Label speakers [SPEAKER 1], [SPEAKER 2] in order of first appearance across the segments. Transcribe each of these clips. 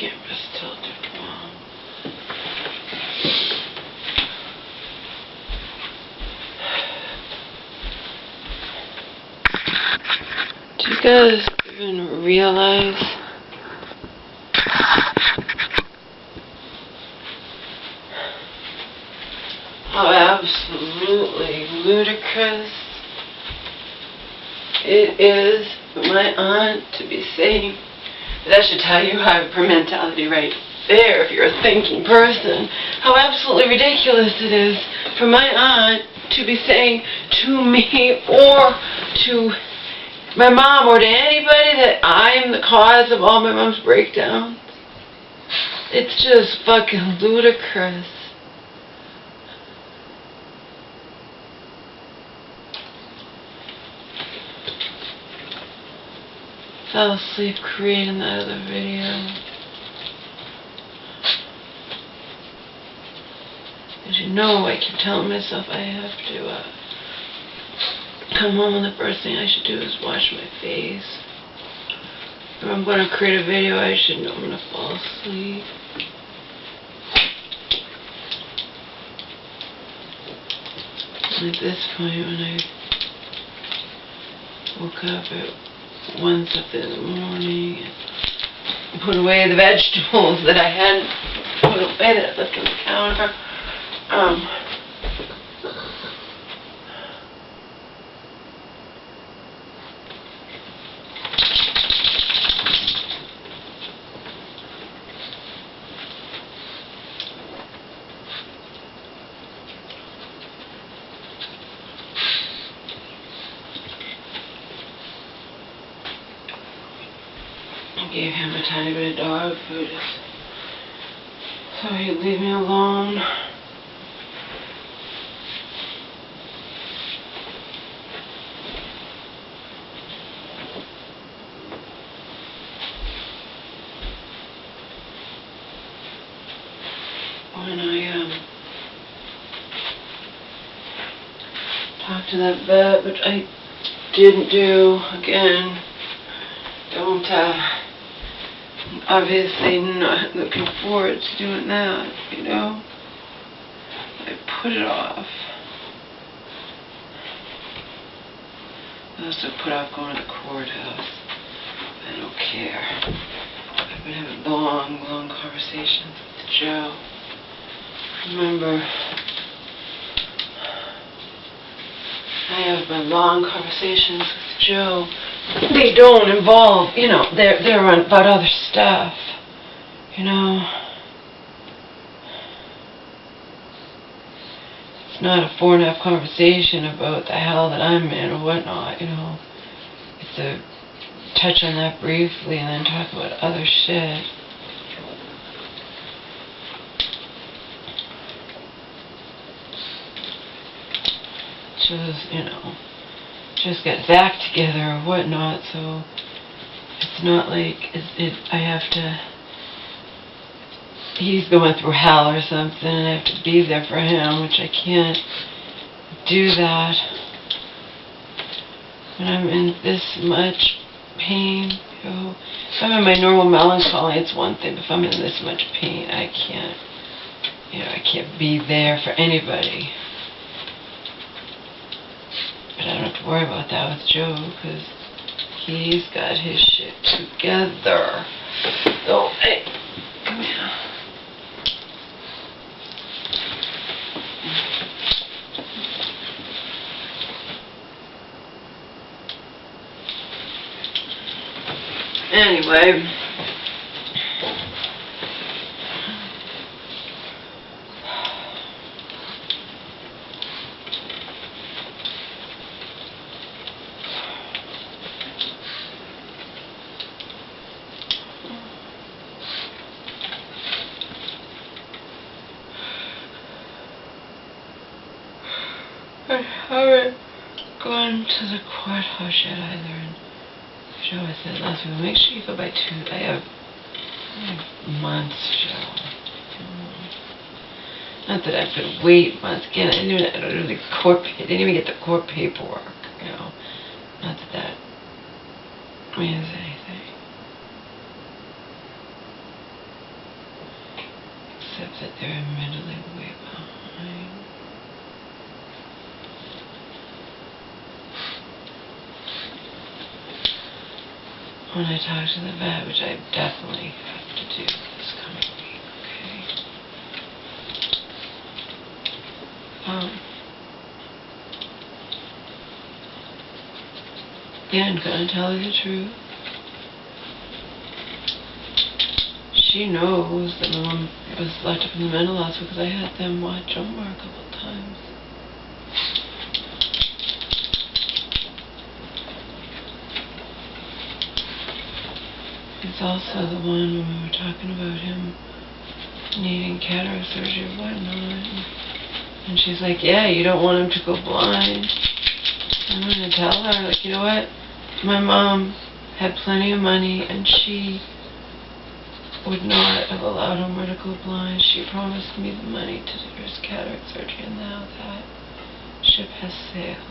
[SPEAKER 1] camera's tilted. Wow. Do you guys even realize how absolutely ludicrous it is for my aunt to be saying, that should tell you her mentality right there if you're a thinking person, how absolutely ridiculous it is for my aunt to be saying to me or to my mom or to anybody that I'm the cause of all my mom's breakdowns. It's just fucking ludicrous. Fell asleep creating that other video. As you know, I keep telling myself I have to come home and the first thing I should do is wash my face. If I'm going to create a video, I should know I'm going to fall asleep. And at this point, when I woke up at 1 something in the morning and put away the vegetables that I hadn't put away that I left on the counter, I gave him a tiny bit of dog food so he'd leave me alone. When I talked to that vet, which I didn't do, again, don't, obviously not looking forward to doing that, you know. I put it off. I also put off going to the courthouse. I don't care. I've been having long conversations with Joe. Remember, I have my long conversations with Joe. They don't involve, you know, they're about other stuff, you know. It's not a 4.5 conversation about the hell that I'm in or whatnot, you know. It's a touch on that briefly and then talk about other shit. Just, you know, just get his act together or whatnot, so it's not like I have to, he's going through hell or something and I have to be there for him, which I can't do that when I'm in this much pain, you know. If I'm in my normal melancholy, it's one thing, but if I'm in this much pain, I can't, you know, I can't be there for anybody. But I don't have to worry about that with Joe, because he's got his shit together. So, hey, come here. Anyway, I haven't gone to the courthouse yet either, and Joe had said last week, make sure you go by 2. I have months, Joe. Not that I could wait months. Again, I didn't even get the court paperwork, you know. Not that means anything. that they're admittedly way behind. When I talk to the vet, which I definitely have to do this coming week, okay? Again, gonna tell her the truth. She knows that my mom was locked up in the mental hospital because I had them watch Omar a couple of times. He's also the one when we were talking about him needing cataract surgery or whatnot. And she's like, yeah, you don't want him to go blind. I'm going to tell her, like, you know what? My mom had plenty of money and she would not have allowed Omar to go blind. She promised me the money to do his cataract surgery, and now that ship has sailed.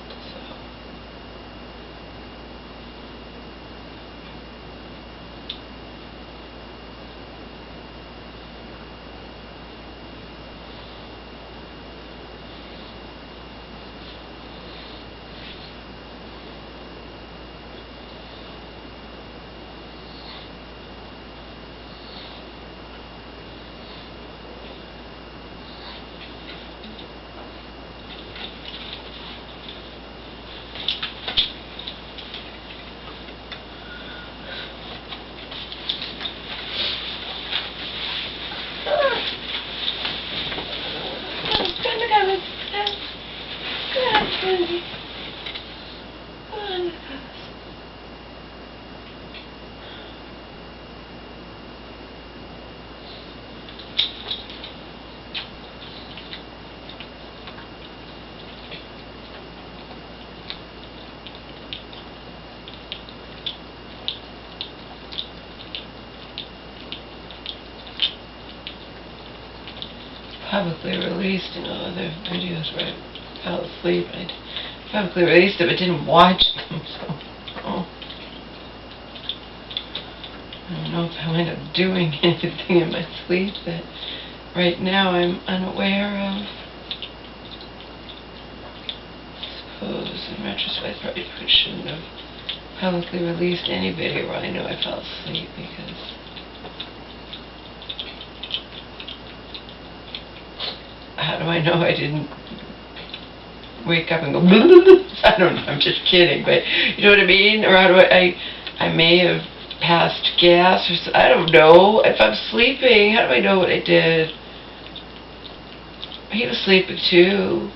[SPEAKER 1] Publicly released, other videos where I fell asleep. I publicly released them, but didn't watch them, so I don't know if I'll end up doing anything in my sleep that right now I'm unaware of. I suppose in retrospect I probably shouldn't have publicly released any video where I know I fell asleep, because how do I know I didn't wake up and go, I don't know, I'm just kidding, but you know what I mean? Or how do I may have passed gas, or I don't know. If I'm sleeping, how do I know what I did? He was sleeping too.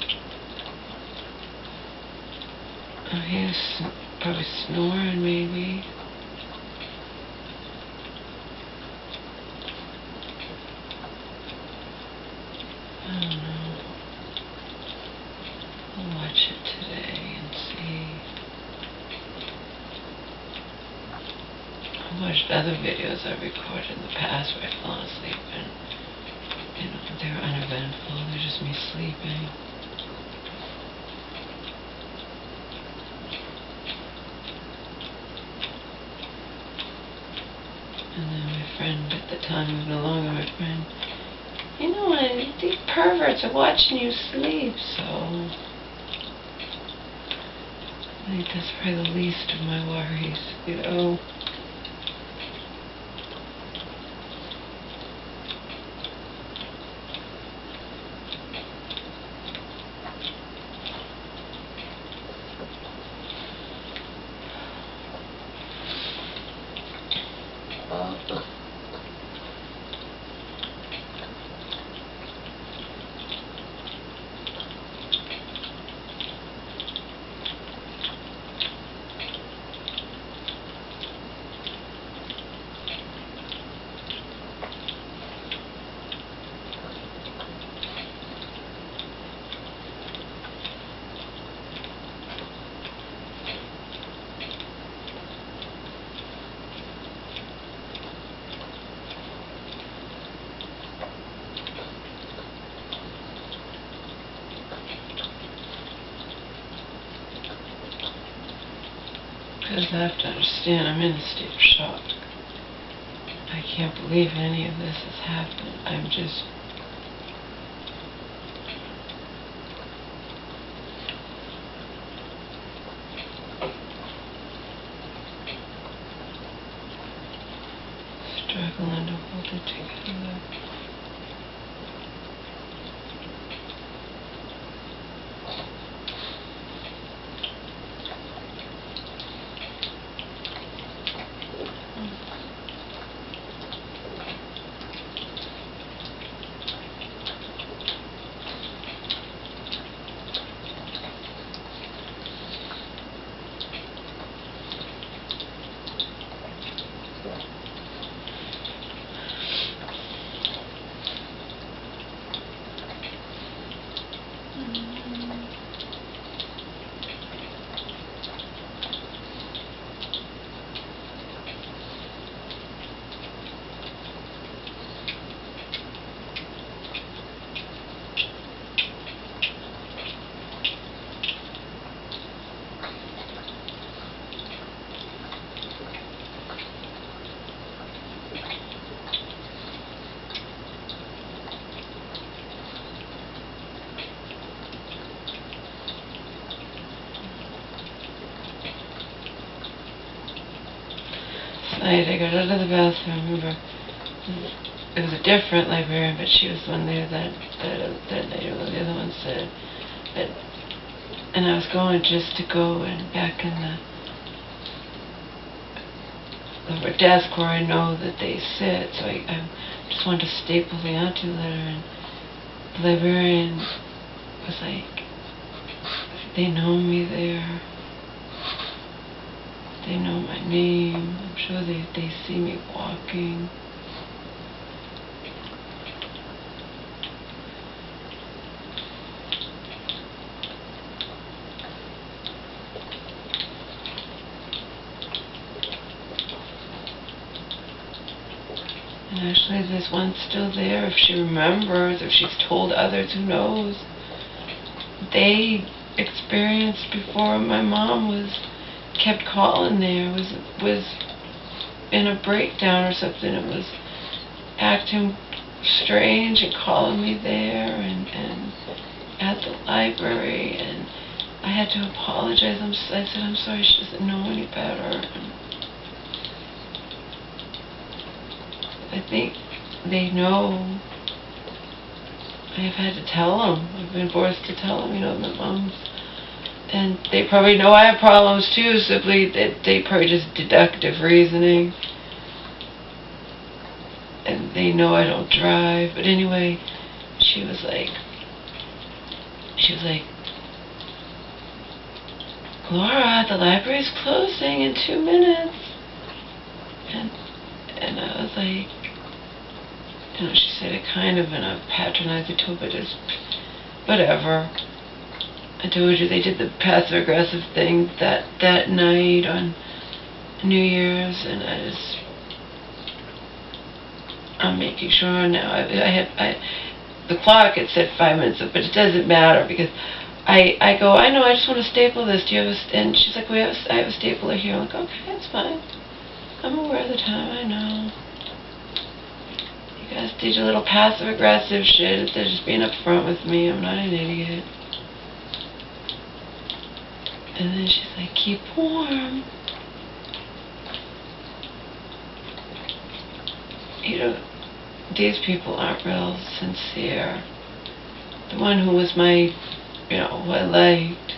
[SPEAKER 1] He was probably snoring, maybe. I don't know. I'll watch it today and see. I've watched other videos I've recorded in the past where I've fallen asleep and, they were uneventful. They're just me sleeping. And then my friend at the time, who's no longer my friend, these perverts are watching you sleep, so I think that's probably the least of my worries, Because I have to understand, I'm in a state of shock. I can't believe any of this has happened. I'm just Belinda, hold it together. I got out of the bathroom. Remember, it was a different librarian, but she was the one there that night. One of the other ones said that, and I was going just to go and back in the desk where I know that they sit. So I just wanted to staple the auntie letter, and the librarian was like, "They know me there. They know my name. I'm sure they see me walking." And actually there's one still there, if she remembers, if she's told others, who knows. They experienced before my mom kept calling there, was in a breakdown or something, and was acting strange and calling me there and at the library, and I had to apologize. I said, "I'm sorry, she doesn't know any better." And I think they know. I've had to tell them. I've been forced to tell them, my mom's. And they probably know I have problems too, simply that they probably just deductive reasoning. And they know I don't drive. But anyway, she was like, "Laura, the library's closing in 2 minutes. And I was like, she said it kind of in a patronizing tone, but just, whatever. I told you they did the passive-aggressive thing that night on New Year's, and I'm making sure now. The clock, it said 5 minutes, but it doesn't matter, because I go, "I know, I just want to staple this. Do you have a..." And she's like, I have a stapler here." I'm like, "Okay, that's fine. I'm aware of the time, I know. You guys did your little passive-aggressive shit instead of just being upfront with me. I'm not an idiot." And then she's like, "Keep warm." These people aren't real sincere. The one who was my, who I liked,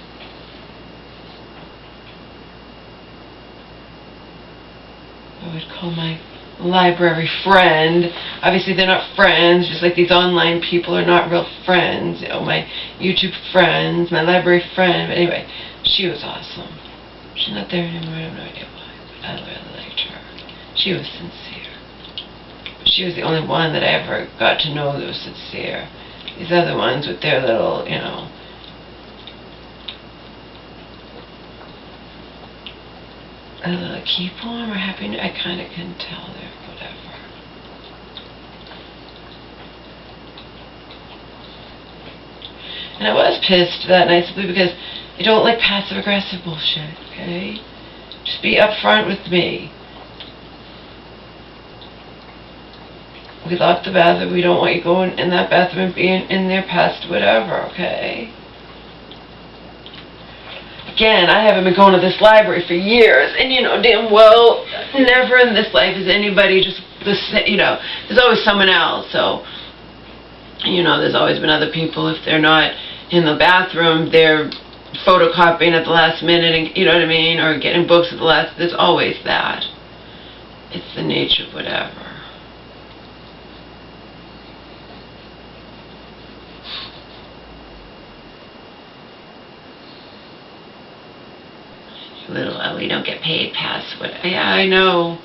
[SPEAKER 1] I would call my library friend. Obviously they're not friends, just like these online people are not real friends. My YouTube friends, my library friend. But anyway, she was awesome. She's not there anymore, I have no idea why, but I really liked her. She was sincere. She was the only one that I ever got to know that was sincere. These other ones with their little, keep warm or happy new, I kind of can tell they're whatever. And I was pissed that night simply because I don't like passive-aggressive bullshit, okay? Just be upfront with me. We locked the bathroom. We don't want you going in that bathroom and being in there past whatever, okay? Again, I haven't been going to this library for years, and damn well, never in this life is anybody just there's always someone else. So, there's always been other people. If they're not in the bathroom, they're photocopying at the last minute, and you know what I mean, or getting books at the last. There's always that. It's the nature of whatever. Little we don't get paid past what. Yeah, I know,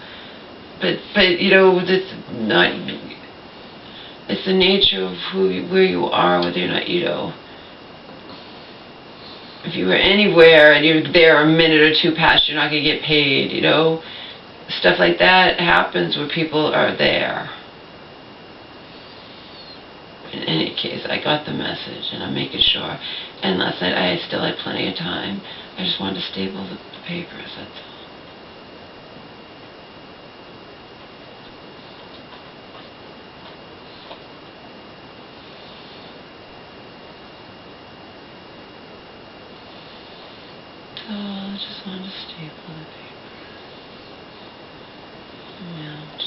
[SPEAKER 1] but that's not. It's the nature of where you are, whether you're not, if you were anywhere and you're there a minute or two past, you're not going to get paid, Stuff like that happens where people are there. In any case, I got the message, and I'm making sure. And last night, I still had plenty of time. I just wanted to staple the papers, that's all. I just wanted to staple the paper. Yeah, to do.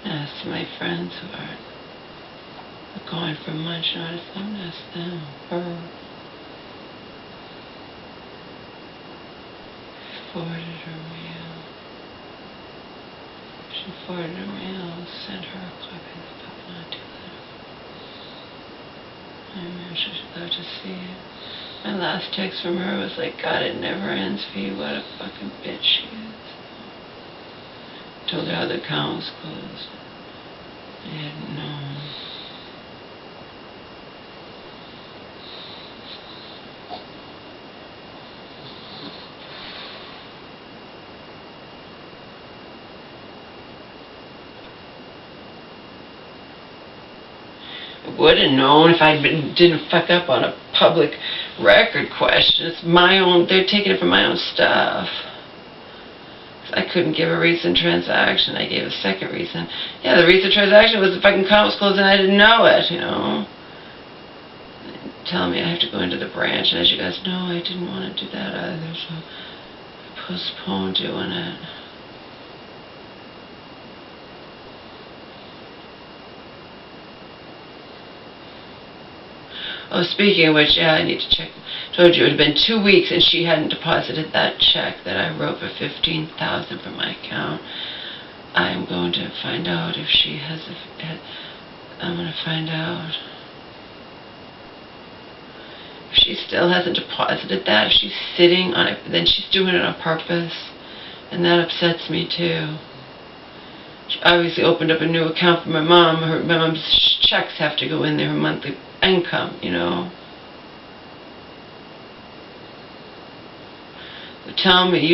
[SPEAKER 1] Ask my friends who are going for lunch and artists, I'm going to ask them. Forwarded her mail. She forwarded her mail, sent her a copy of the book, not too late. I'm sure she'd love to see it. My last text from her was like, God, it never ends for you. What a fucking bitch she is. Told her how the account was closed. I hadn't known. I would have known if I didn't fuck up on a public record question. It's my own, they're taking it from my own stuff. I couldn't give a recent transaction. I gave a second reason. Yeah, the recent transaction was the fucking account was closed and I didn't know it, Telling me I have to go into the branch, and as you guys know, I didn't want to do that either, so I postponed doing it. Oh, speaking of which, yeah, I need to check. Told you it had been 2 weeks and she hadn't deposited that check that I wrote for $15,000 from my account. I'm going to find out if she has. I'm going to find out if she still hasn't deposited that. If she's sitting on it, then she's doing it on purpose, and that upsets me too. She obviously opened up a new account for my mom. My mom's checks have to go in there, her monthly income, You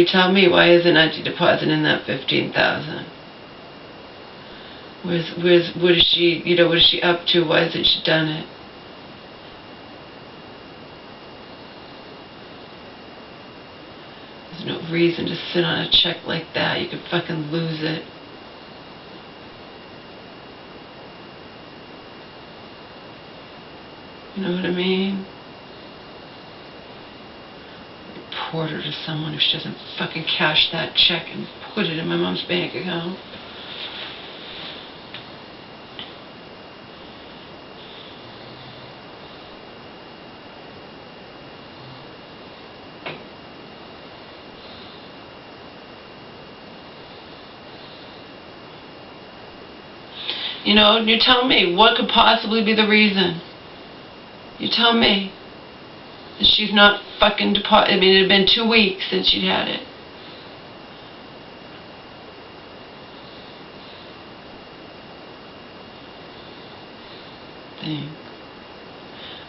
[SPEAKER 1] tell me, why isn't Auntie depositing that $15,000? What is she, what is she up to? Why hasn't she done it? There's no reason to sit on a check like that. You could fucking lose it. You know what I mean? Report her to someone if she doesn't fucking cash that check and put it in my mom's bank account. You tell me, what could possibly be the reason? You tell me. She's not fucking deposited. I mean, it had been 2 weeks since she'd had it.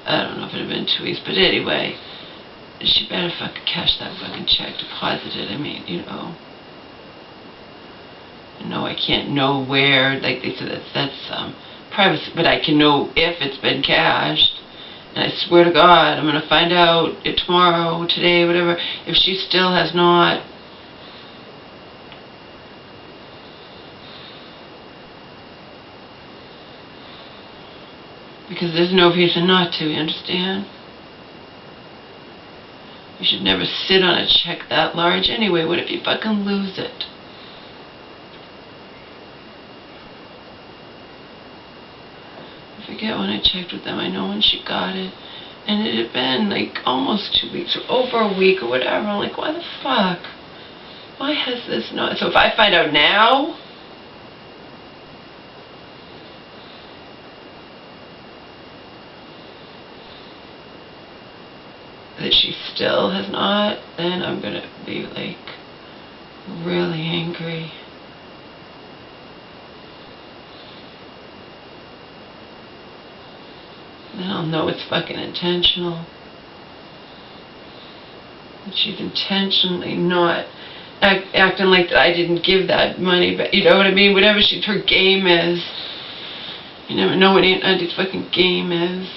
[SPEAKER 1] I don't know if it had been 2 weeks, but anyway, she better fucking cash that fucking check, deposit it. I mean, you know. No, I can't know where, like they said, that's privacy, but I can know if it's been cashed. And I swear to God, I'm going to find out it tomorrow, today, whatever, if she still has not. Because there's no reason not to, you understand? You should never sit on a check that large anyway. What if you fucking lose it? I forget when I checked with them. I know when she got it. And it had been like almost 2 weeks or over a week or whatever. I'm like, why the fuck? Why has this not? So if I find out now, that she still has not, then I'm going to be like really angry. Then I'll know it's fucking intentional. And she's intentionally not acting like that I didn't give that money, but you know what I mean? Whatever her game is. You never know what Auntie's fucking game is.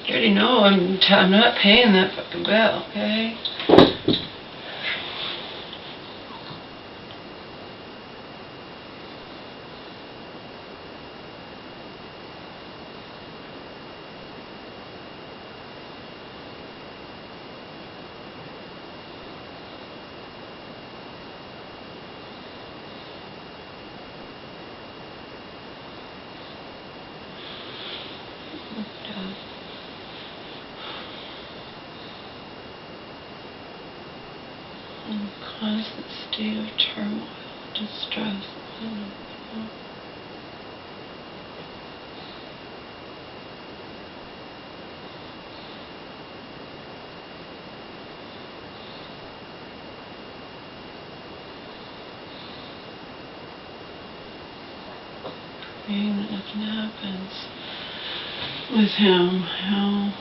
[SPEAKER 1] You already know I'm not paying that fucking bill, okay? In a constant state of turmoil, distress. Praying that nothing happens with him, you know.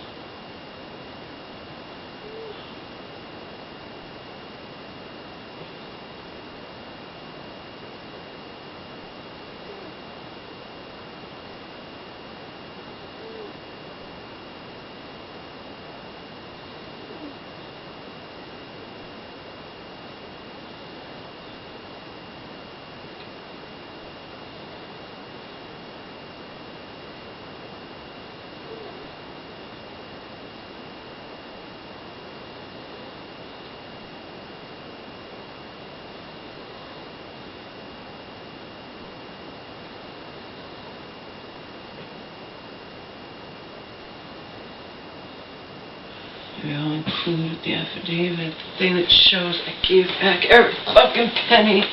[SPEAKER 1] I'll include the affidavit, the thing that shows I gave back every fucking penny,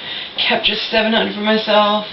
[SPEAKER 1] kept just $700 for myself.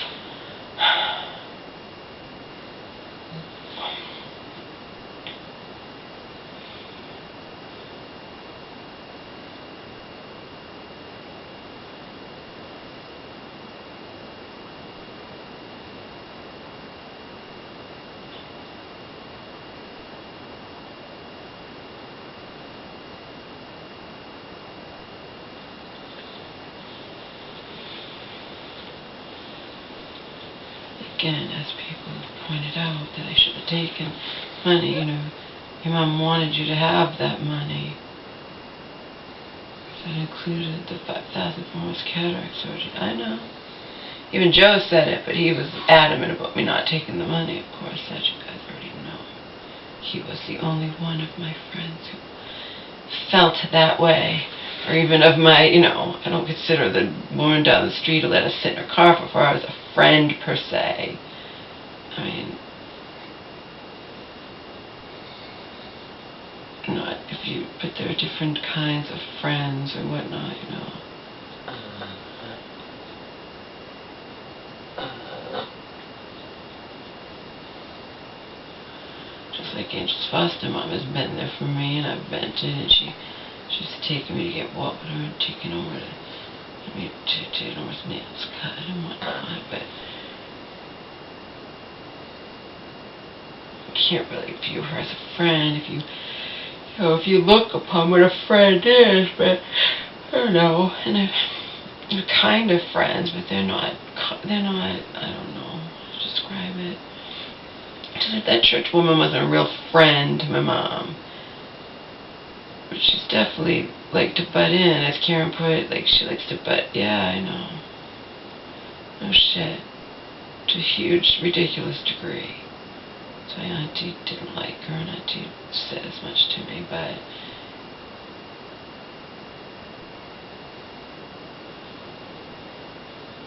[SPEAKER 1] again, as people pointed out, that I should have taken money, your mom wanted you to have that money. That included the $5,000 for most cataract surgery. I know. Even Joe said it, but he was adamant about me not taking the money, of course, as you guys already know. He was the only one of my friends who felt that way. Or even of my, I don't consider the woman down the street who let us sit in her car for 4 hours a friend, per se. I mean, but there are different kinds of friends or whatnot, Just like Angel's foster mom has been there for me, and I've vented, and she's taken me to get water and taken over to North nails cut and whatnot, but you can't really view her as a friend if you look upon what a friend is, but I don't know, and they're kind of friends, but they're not, I don't know how to describe it. That church woman wasn't a real friend to my mom. But she's definitely liked to butt in, as Karen put it, like she likes to butt, yeah, I know. No shit. To a huge, ridiculous degree. So my auntie didn't like her, and auntie said as much to me, but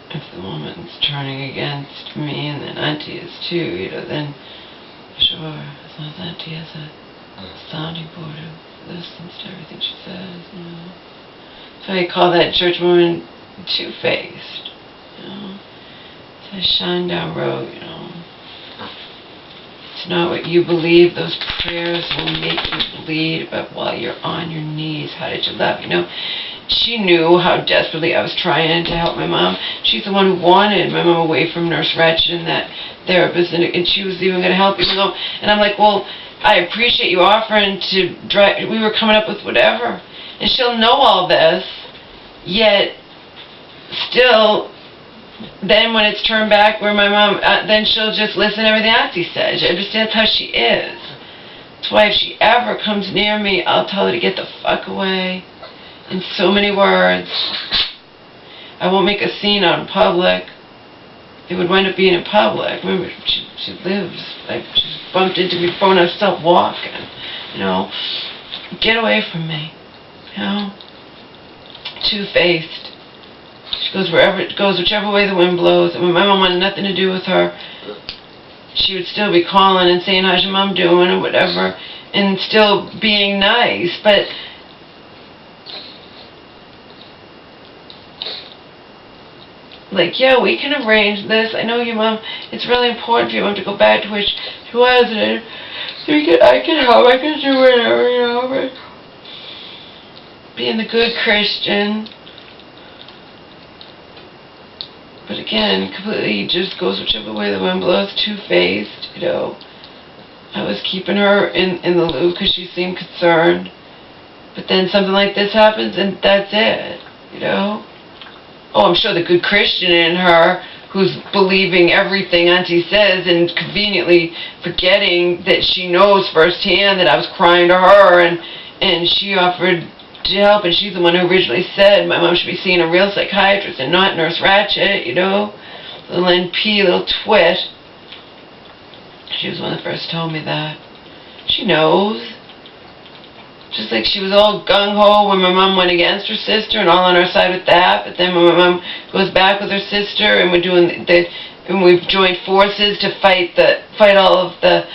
[SPEAKER 1] if the woman's turning against me, and then auntie is too, then sure, as long as auntie has a sounding board who listens to everything she says, So I call that church woman two-faced, So I shine down road, It's not what you believe. Those prayers will make you bleed, but while you're on your knees, how did you love? She knew how desperately I was trying to help my mom. She's the one who wanted my mom away from Nurse Ratched and that therapist, and she was even going to help, even though, and I'm like, well, I appreciate you offering to drive, we were coming up with whatever, and she'll know all this, yet still, then when it's turned back where my mom, then she'll just listen to everything Auntie says. She understands how she is. That's why if she ever comes near me, I'll tell her to get the fuck away. In so many words. I won't make a scene out in public. It would wind up being in public. Remember, she lives, she's bumped into me before when I was still walking. Get away from me. Two-faced. She goes wherever it goes, whichever way the wind blows. And when my mom wanted nothing to do with her, she would still be calling and saying, how's your mom doing, or whatever, and still being nice. But yeah, we can arrange this. I know your mom, it's really important for your mom to go back to where she was, and I can help, I can do whatever, but being the good Christian. But again, completely just goes whichever way the wind blows, two-faced, I was keeping her in the loop because she seemed concerned. But then something like this happens, and that's it, Oh, I'm sure the good Christian in her, who's believing everything Auntie says and conveniently forgetting that she knows firsthand that I was crying to her, and she offered to help, and she's the one who originally said my mom should be seeing a real psychiatrist and not Nurse Ratched, Little NP, little twit. She was the one that first told me that. She knows. Just like she was all gung-ho when my mom went against her sister and all on our side with that, but then when my mom goes back with her sister and we're doing and we've joined forces to fight all of the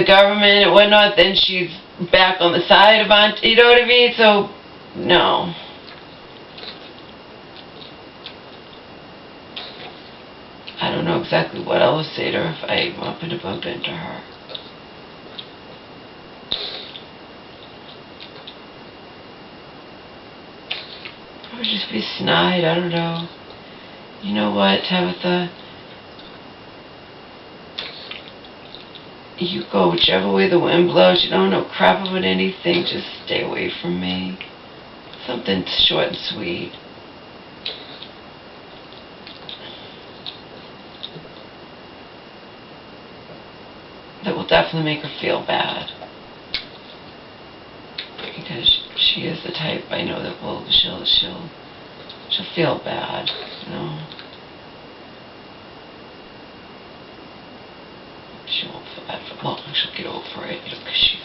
[SPEAKER 1] government and whatnot, then she's back on the side of Auntie, you know what I mean? So, no. I don't know exactly what I would say to her if I happened to bump into her. I would just be snide, I don't know. You know what, Tabitha? You go whichever way the wind blows. You don't know crap about anything. Just stay away from me. Something short and sweet. it'll definitely make her feel bad. Because she is the type, I know that she'll feel bad, you know. She won't feel bad for long. She'll get over it, you know, because she's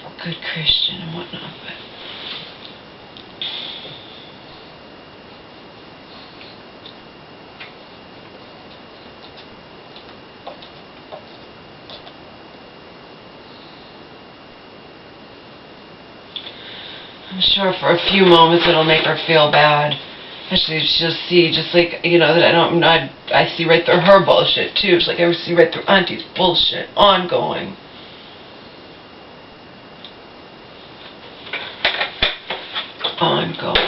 [SPEAKER 1] a good Christian and whatnot, but I'm sure for a few moments it'll make her feel bad. Actually, she'll see, just like, you know, that I see right through her bullshit, too. It's like I see right through Auntie's bullshit, ongoing. Ongoing.